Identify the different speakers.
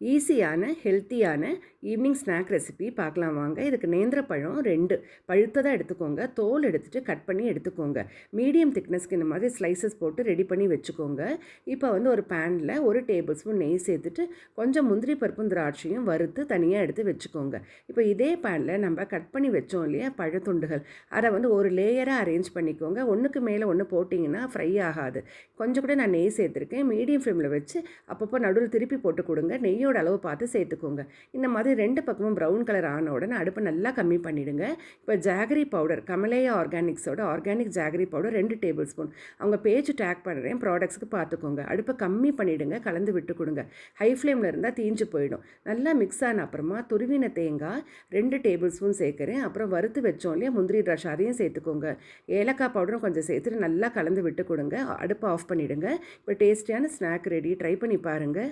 Speaker 1: ஈஸியான ஹெல்த்தியான evening snack recipe பார்க்கலாம் வாங்க. இதுக்கு நேந்திரப்பழம் 2 பழுத்ததாக எடுத்துக்கோங்க. தோல் எடுத்துகிட்டு கட் பண்ணி எடுத்துக்கோங்க. மீடியம் திக்னஸ்க்கு இந்த மாதிரி ஸ்லைசஸ் போட்டு ரெடி பண்ணி வச்சுக்கோங்க. இப்போ ஒரு பேனில் 1 டேபிள் ஸ்பூன் நெய் சேர்த்துட்டு கொஞ்சம் முந்திரி பருப்பும் திராட்சையும் வறுத்து தனியாக எடுத்து வச்சுக்கோங்க. இப்போ இதே பேனில் நம்ம கட் பண்ணி வச்சோம் இல்லையா பழத்துண்டுகள், அதை ஒரு லேயராக அரேஞ்ச் பண்ணிக்கோங்க. ஒன்றுக்கு மேலே ஒன்று போட்டிங்கன்னா ஃப்ரை ஆகாது. கொஞ்சம் கூட நான் நெய் சேர்த்துருக்கேன். மீடியம் ஃப்ளேமில் வச்சு அப்பப்போ நடுவில் திருப்பி போட்டு கொடுங்க. நெய்யோட அளவு பார்த்து சேர்த்துக்கோங்க. இந்த மாதிரி 2 பக்கமும் ப்ரௌன் கலர் ஆன உடனே அடுப்பை நல்லா கம்மி பண்ணிவிடுங்க. இப்போ ஜாகரி பவுடர், கமலேயா ஆர்கானிக்ஸோட organic jaggery powder 2 tablespoon. அவங்க பேஜ் டேக் பண்ணுறேன், ப்ராடக்ட்ஸ்க்கு பார்த்துக்கோங்க. அடுப்பை கம்மி பண்ணிவிடுங்க, கலந்து விட்டு கொடுங்க. ஹை ஃப்ளேமில் இருந்தால் தீஞ்சு போயிடும். நல்லா மிக்ஸ் ஆன அப்புறமா துருவின தேங்காய் 2 டேபிள் ஸ்பூன் சேர்க்குறேன். அப்புறம் வறுத்து வச்சோம் இல்லையா முந்திரி திராட்சை, அதையும் சேர்த்துக்கோங்க. ஏலக்காய் பவுடரும் கொஞ்சம் சேர்த்துட்டு நல்லா கலந்து விட்டு கொடுங்க. அடுப்பை ஆஃப் பண்ணிவிடுங்க. இப்போ டேஸ்டியான ஸ்நாக் ரெடி. ட்ரை பண்ணி பாருங்கள்.